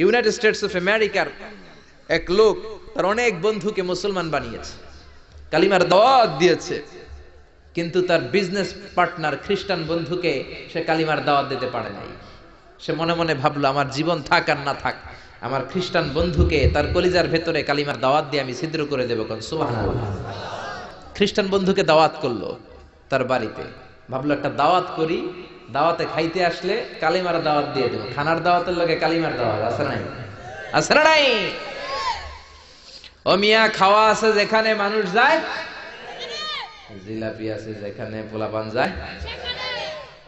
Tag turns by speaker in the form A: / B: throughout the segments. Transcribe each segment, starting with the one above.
A: United States of আমেরিকার এক লোক তার অনেক বন্ধুকে মুসলমান বানিয়েছে, কালিমার দাওয়াত দিয়েছে, কিন্তু তার বিজনেস পার্টনার খ্রিস্টান বন্ধুকে সে কালিমার দাওয়াত দিতে পারে নাই। সে মনে মনে ভাবলো, আমার জীবন থাক আর না থাক, আমার খ্রিস্টান বন্ধুকে তার কলিজার ভেতরে কালিমার দাওয়াত দিয়ে আমি ছিদ্র করে দেবো। কোন সুবহানাল্লাহ। খ্রিস্টান বন্ধুকে দাওয়াত করলো তার বাড়িতে, ভাবলো একটা দাওয়াত করি, দাওয়াতে খাইতে আসলে কালিমার দাওয়াত দিয়ে দেবো। খানার দাওয়াতের লগে কালিমার দাওয়াত আছে নাই? আছে না নাই? ও মিয়া, খাওয়া আছে যেখানে মানুষ যায়, জিলাপি আছে যেখানে পোলাপান যায়,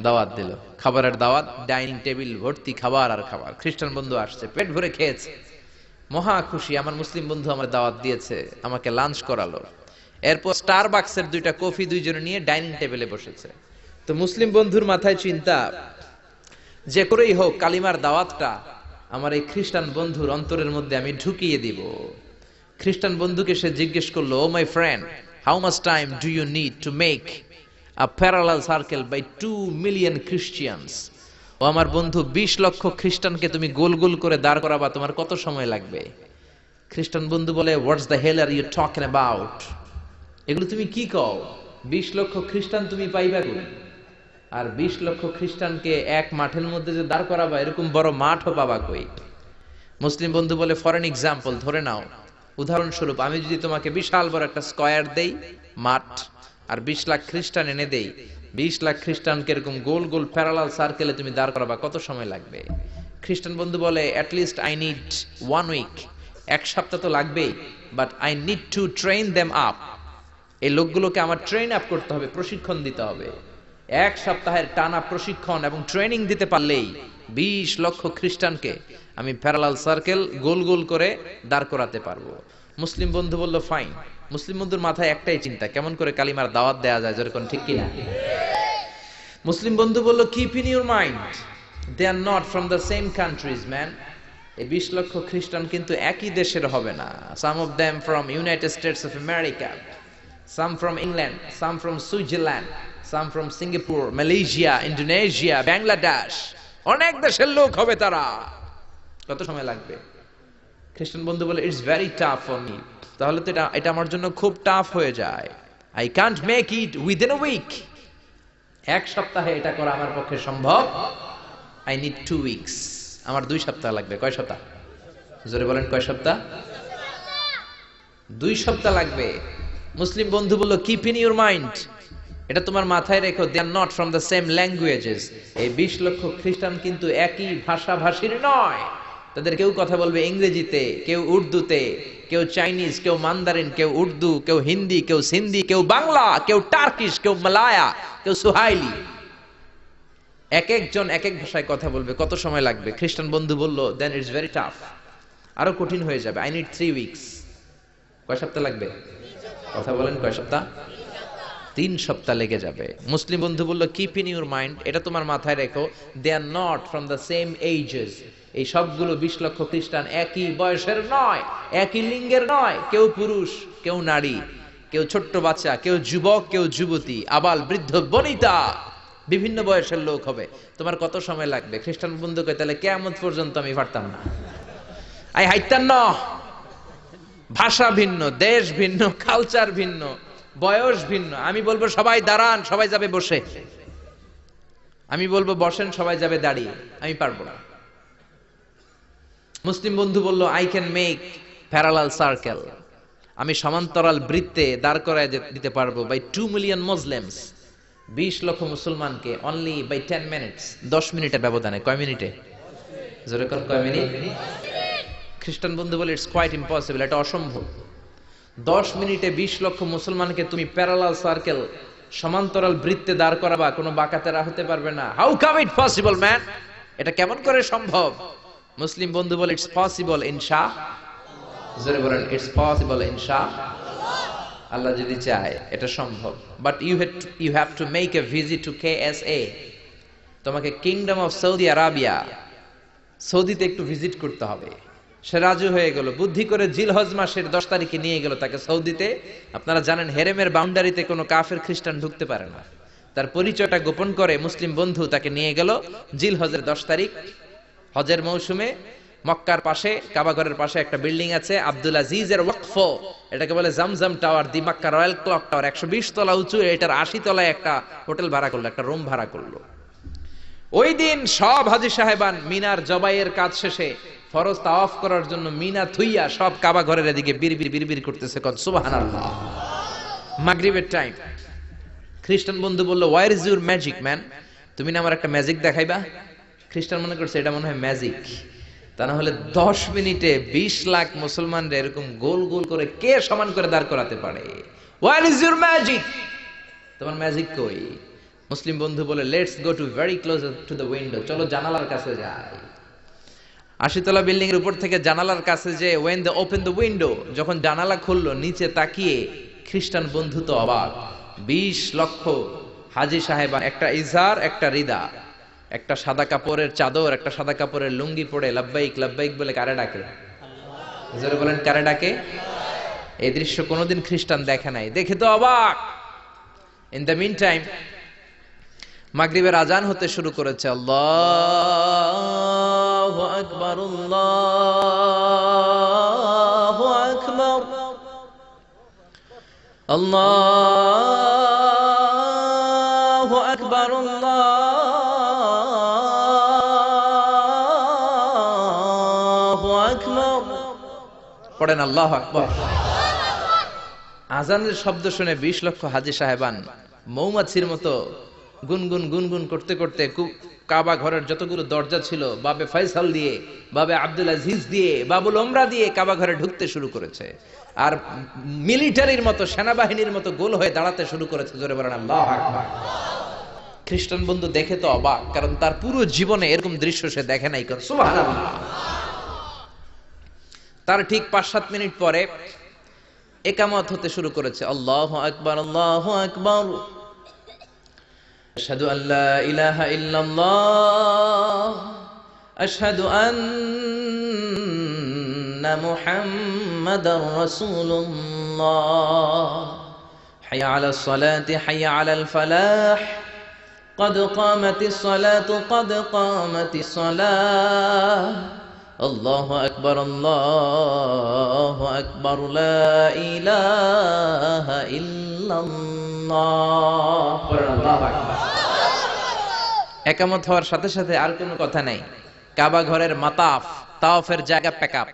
A: দাওয়াত দিল, খাবারের দাওয়াত, ডাইনিং টেবিল ভর্তি খাবার আর খাবার। খ্রিস্টান বন্ধু আসছে, পেট ভরে খেয়েছে, মহা খুশি, আমার মুসলিম বন্ধু আমার দাওয়াত দিয়েছে, আমাকে লাঞ্চ করালো। এরপর স্টারবাকসের 2টা কফি দুইজনে নিয়ে ডাইনিং টেবিলে বসেছে। তো মুসলিম বন্ধুর মাথায় চিন্তা, যে করেই হোক কালিমার দাওয়াতটা আমার এই খ্রিস্টান বন্ধুর অন্তরের মধ্যে আমি ঢুকিয়ে দিব। খ্রিস্টান বন্ধুকে সে জিজ্ঞেস করলো, oh my friend, how much time do you need to make a parallel circle by 2 million Christians? ও আমার বন্ধু, 20 লক্ষ খ্রিস্টানকে তুমি গোল গোল করে দাঁড় করাবা, তোমার কত সময় লাগবে? খ্রিস্টান বন্ধু বলে, what's the hell are you talking about? এগুলো তুমি কি কও? 20 লক্ষ খ্রিস্টান তুমি পাইবা কই? আর 20 লক্ষ খ্রিস্টানকে এক মাঠের মধ্যে যে দাঁড় করাবা, এরকম বড় মাঠও পাবা কই? মুসলিম বন্ধু বলে, ফর এন এক্সাম্পল, ধরে নাও, উদাহরণস্বরূপ, আমি যদি তোমাকে বিশাল বড় একটা স্কয়ার দেই, মাঠ, আর 20 লাখ খ্রিস্টান এনে দেই, 20 লাখ খ্রিস্টানকে এরকম গোল গোল প্যারালাল সার্কেলে তুমি দাঁড় করাবা, কত সময় লাগবে? খ্রিস্টান বন্ধু বলে, at least I need 1 week, 1 সপ্তাহ তো লাগবেই, but I need to train them up. এই লোকগুলোকে আমার ট্রেন আপ করতে হবে, প্রশিক্ষণ দিতে হবে। 1 সপ্তাহের টানা প্রশিক্ষণ এবং ট্রেনিং দিতে পারলেই 20 লক্ষ খ্রিস্টানকে আমি প্যারালাল সার্কেল গোল গোল করে দাঁড় করাতে পারবো। মুসলিম বন্ধু বলল, ফাইন। মুসলিম বন্ধুর মাথায় একটাই চিন্তা, কেমন করে কালিমার দাওয়াত দেয়া যায়, যেরকম, ঠিক কিনা? মুসলিম বন্ধু বলল, keep in your mind, they are not from the same countries man. এই 20 লক্ষ খ্রিস্টান কিন্তু একই দেশের হবে না। Some of them from United States of America, some from England, some from Switzerland, some from Singapore, Malaysia, Indonesia, Bangladesh, অনেক দেশের লোক হবে তারা। কত সময় লাগবে? খ্রিস্টান বন্ধু বলে, it's very tough for me. তাহলে তো এটা আমার জন্য খুব টাফ হয়ে যায়। I can't make it within a week. 1 সপ্তাহে এটা করা আমার পক্ষে সম্ভব। I need 2 weeks. আমার 2 সপ্তাহ লাগবে। কয় সপ্তাহ? জোরে বলেন, কয় সপ্তাহ? 2 সপ্তাহ লাগবে। মুসলিম বন্ধু বলল, কিপ ইন ইউর মাইন্ড, এটা তোমার মাথায় রেখো, they are not from the same languages. এই 20 লক্ষ খ্রিস্টান কিন্তু একই ভাষাভাষীর নয়। তাদের কেউ কথা বলবে ইংরেজিতে, কেউ উর্দুতে, কেউ চাইনিজ, কেউ মান্দারিন, কেউ উর্দু, কেউ হিন্দি, কেউ সিন্ধি, কেউ বাংলা, কেউ টার্কিশ, কেউ মালায়া, কেউ সুহাইলি। এক একজন এক এক ভাষায় কথা বলবে, কত সময় লাগবে? খ্রিস্টান বন্ধু বলল, দেন ইটস ভেরি টাফ, আরো কঠিন হয়ে যাবে। I need 3 weeks. কয় সপ্তাহ লাগবে? কথা বলেন, কয় সপ্তাহ? 3 সপ্তাহ লেগে যাবে। মুসলিম বন্ধু বলল, কিপ ইন ইউর মাইন্ড, এটা তোমার মাথায় রেখো, they are not from the same ages. এই সবগুলো 20 লক্ষ খ্রিস্টান একই বয়সের নয়, একই লিঙ্গের নয়। কেউ পুরুষ, কেউ নারী, কেউ ছোট্ট বাচ্চা, কেউ যুবক, কেউ যুবতী, আবাল বৃদ্ধ বনিতা, বিভিন্ন বয়সের লোক হবে। তোমার কত সময় লাগবে? খ্রিস্টান বন্ধু কয়, তাহলে কিয়ামত পর্যন্ত আমি পারতাম না, আই হাইতাম না। ভাষা ভিন্ন, দেশ ভিন্ন, কালচার ভিন্ন, বয়স ভিন্ন। আমি বলবো সবাই দাঁড়ান, সবাই যাবে বসে। আমি বলবো বসেন, সবাই যাবে দাঁড়িয়ে। আমি পারবো না। মুসলিম বন্ধু বলল, I can make parallel circle, আমি সমান্তরাল বৃত্তে দাঁড় করায় দিতে পারবো, বাই 2 মিলিয়ন মুসলিমস, 20 লক্ষ মুসলমানকে, অনলি বাই 10 মিনিটস, 10 মিনিটের ব্যবধানে। কয় মিনিটে? জোরে কোন, কয় মিনিট? খ্রিস্টান বন্ধু বলে, ইটস কোয়াইট ইম্পসিবল, এটা অসম্ভব। 10 মিনিটে 20 লক্ষ মুসলমানকে তুমি প্যারালাল সার্কেল, সমান্তরাল বৃত্তে দাঁড় করাবা, কোনো বাঁকাতেরা হতে পারবে না। How come it possible man, এটা কেমন করে সম্ভব? মুসলিম বন্ধু বলে, ইটস পসিবল ইনশাআল্লাহ। জোরে বলেন, ইটস পসিবল ইনশাআল্লাহ। আল্লাহ যদি চায় এটা সম্ভব। But you have to make a visit to KSA, তোমাকে কিংডম অফ সৌদি আরাবিয়া, সৌদিতে একটু ভিজিট করতে হবে। সে রাজু হয়ে গেল, বুদ্ধি করে জিলহজ মাসের 10 তারিখে নিয়ে গেল তাকে সৌদিতে। আপনারা জানেন, হেরেমের বাউন্ডারিতে কোনো কাফের খ্রিস্টান ঢুকতে পারে না। তার পরিচয়টা গোপন করে মুসলিম বন্ধু তাকে নিয়ে গেল জিলহজের 10 তারিখ, হজের মৌসুমে মক্কার পাশে, কাবা ঘরের পাশে একটা বিল্ডিং আছে আব্দুল আজিজের ওয়াকফ, এটাকে বলে জামজাম টাওয়ার, দি মক্কা রয়্যাল ক্লক টাওয়ার, 120 তলা উঁচু। এটার 80 তলায় একটা হোটেল ভাড়া করলো, একটা রুম ভাড়া করলো। ওই দিন সব হাজী সাহেবান মিনার জবাইয়ের কাজ শেষে ফরজ তাওয়াফ করার জন্য মিনা থুইয়া সব কাবা ঘরের এদিকে বিড়বিড় বিড়বিড় করতেছে, কত সুবহানাল্লাহ। মাগরিবের টাইম। খ্রিস্টান বন্ধু বলল, where is your magic man? তুমি না আমার একটা ম্যাজিক দেখাইবা? খ্রিস্টান মনে করছে এটা মনে হয় ম্যাজিক। তা না হলে 10 মিনিটে 20 লাখ মুসলমানরা এরকম গোল গোল করে কে সমান করে দাঁড় করাতে পারে? Where is your magic? তোমার ম্যাজিক কই? মুসলিম বন্ধু বলে, let's go to very close to the window, চলো জানালার কাছে যাই। 80 তলা বিল্ডিং এর উপর থেকে জানালার কাছে যে when they open the window, যখন জানালা খুললো, নিচে তাকিয়ে খ্রিস্টান বন্ধু তো অবাক। 20 লক্ষ হাজী সাহেবান, একটা ইজার, একটা রিদা, একটা সাদা কাপড়ের চাদর, একটা সাদা কাপড়ের লুঙ্গি পরে লাব্বাইক লাব্বাইক বলে কারে ডাকে? জোরে বলেন, কারে ডাকে? এই দৃশ্য কোনোদিন খ্রিস্টান দেখে নাই, দেখে তো অবাক। ইন দ্য মিন টাইম মাগরিবের আজান হতে শুরু করেছে। আল্লাহু আকবার, আল্লাহু আকবার, আল্লাহু আকবার, আল্লাহু আকবার। পড়েন আল্লাহু আকবার। আজানের শব্দ শুনে 20 লক্ষ হাজী সাহেবান মৌমাছির মতো গুনগুন গুনগুন করতে করতে কাবা ঘরের যতগুলো দরজা ছিল, বাবে ফয়সাল দিয়ে, বাবে আব্দুল আজিজ দিয়ে, বাবুল ওমরা দিয়ে কাবা ঘরে ঢুকতে শুরু করেছে। আর মিলিটারির মতো, সেনাবাহিনীর মতো গোল হয়ে দাঁড়াতে শুরু করেছে। জোরে বলেন আল্লাহু আকবার। খ্রিস্টান বন্ধু দেখে তো অবাক, কারণ তার পুরো জীবনে এরকম দৃশ্য সে দেখে নাই। সুবহানাল্লাহ। তার ঠিক 5-7 মিনিট পরে ইকামত হতে শুরু করেছে। আল্লাহু আকবার, আল্লাহু আকবার। আশহাদু আল্লা ইলাহা ইল্লাল্লাহ, আশহাদু আন্না মুহাম্মাদার রাসূলুল্লাহ, হাইয়া আলাস সালাতি হাইয়া আলাল ফালাহ, قد قامت الصلاة قد قامت الصلاة, الله أكبر الله أكبر لا إله إلا الله. একামত হওয়ার সাথে সাথে আর কোনো কথা নাই। কাবা ঘরের মাতাফ, তাওয়াফের জায়গা প্যাকআপ,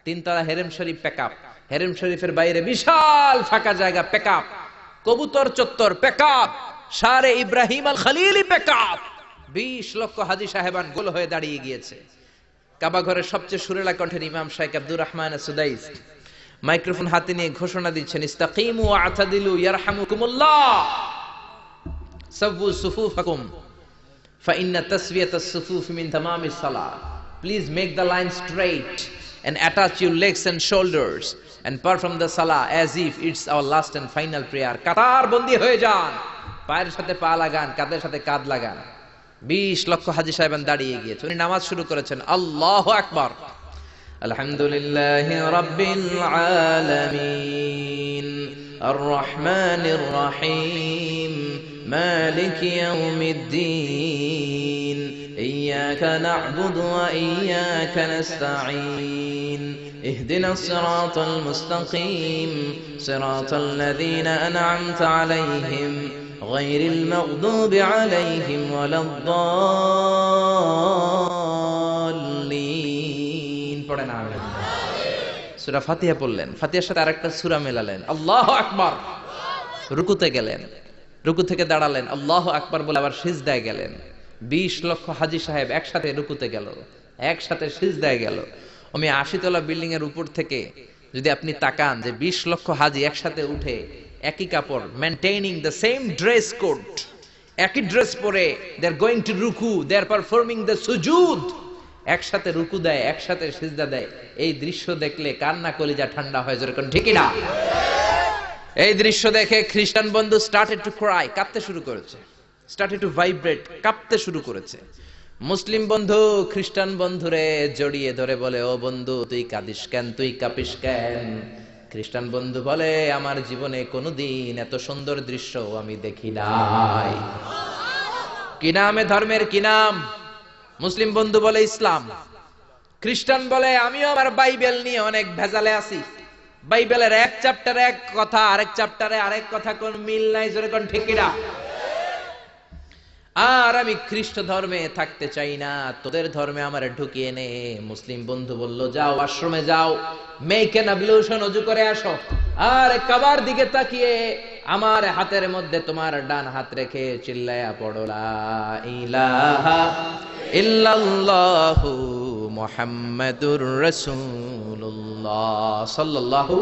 A: 3 তলা হেরেম শরীফ প্যাকআপ, হেরেম শরীফের বাইরে বিশাল ফাঁকা জায়গা প্যাকআপ, কবুতর চত্বর প্যাকআপ, শারে ইব্রাহিম আল খলিলি প্যাকআপ। 20 লক্ষ হাজী সাহেবান গোল হয়ে দাঁড়িয়ে গিয়েছে। কাবা ঘরের সবচেয়ে সুরেলা কণ্ঠের ইমাম শাইখ আব্দুর রহমান সুদাইস মাইক্রোফোন হাতে নিয়ে ঘোষণা দিচ্ছেন, ইস্তাকিমু ওয়া আতাদিলু ইয়ারহামুকুমুল্লাহ, সাব্বু সুফুফাকুম ফাইন্না তাসওয়িয়াতাস সুফুফ মিন তামামিস সালাহ। Please make the line straight and attach your legs and shoulders and perform the salah as if it's our last and final prayer. কাতার বন্দী হয়ে যান, পায়ের সাথে পা লাগান, কাঁধের সাথে কাঁধ লাগান। 20 লক্ষ হাজী সাহেবান দাঁড়িয়ে গিয়েছে। উনি নামাজ শুরু করেছেন। আল্লাহু আকবার। আলহামদুলিল্লাহি রাব্বিল আলামিন আর রহমানির রহিম মালিকি ইয়াউমিদ্দিন ইয়্যাকা না'বুদু ওয়া ইয়্যাকা নাস্তাঈন ইহদিনাস সিরাতাল মুস্তাকিম সিরাতাল লাযীনা আন'আমতা আলাইহিম غير المغضوب عليهم ولا الضالين. পড়েন আমিন। সূরা ফাতিহা পড়লেন, ফাতিহার সাথে আরেকটা সূরা মেলালেন, আল্লাহু আকবার। রুকুতে গেলেন, রুকু থেকে দাঁড়ালেন, আল্লাহু আকবার বলে আবার সিজদায় গেলেন। 20 লক্ষ হাজী সাহেব একসাথে রুকুতে গেল, একসাথে সিজদায় গেল। আমি 80 তলা বিল্ডিং এর উপর থেকে যদি আপনি তাকান যে 20 লক্ষ হাজী একসাথে উঠে একই কাপড়, maintaining the same dress code, একই ড্রেস পরে দে আর গোইং টু রুকু, দে আর পারফর্মিং দ্য সুজুদ, একসাথে রুকু দেয়, একসাথে সিজদা দেয়। এই দৃশ্য দেখলে কান্না কলিজা ঠান্ডা হয়ে যায়, ঠিক না? এই দৃশ্য দেখে খ্রিস্টান বন্ধু স্টার্টেড টু ক্রাই, কাঁদতে শুরু করেছে, স্টার্টেড টু ভাইব্রেট, কাঁপতে শুরু করেছে। মুসলিম বন্ধু খ্রিস্টান বন্ধুরে জড়িয়ে ধরে বলে, ও বন্ধু তুই কাঁদিস কেন, তুই কাঁপিস কেন? খ্রিস্টান বন্ধু বলে, আমার জীবনে কোনোদিন এত সুন্দর দৃশ্য আমি দেখি নাই। কি নামে ধর্মের কি নাম? মুসলিম বন্ধু বলে ইসলাম। খ্রিস্টান বলে আমিও আমার বাইবেল নিয়ে অনেক ভেজালে আছি, বাইবেলের এক চ্যাপ্টারে এক কথা, আরেক চ্যাপ্টারে আরেক কথা, কোন মিল নাই, জোরে কোন ঠিক কিনা? আর আমি খ্রিস্ট ধর্মে থাকতে চাই না, তোদের ধর্মে আমার ঢুকিয়ে নে। মুসলিম বন্ধু বলল যাও আশ্রমে যাও, মেক এন অ্যাবলিউশন, ওযু করে আসো, আর কাবার দিকে তাকিয়ে আমার হাতের মধ্যে তোমার ডান হাত রেখে চিল্লায়া পড়ো লা ইলাহা ইল্লাল্লাহু মুহাম্মাদুর রাসূলুল্লাহ সাল্লাল্লাহু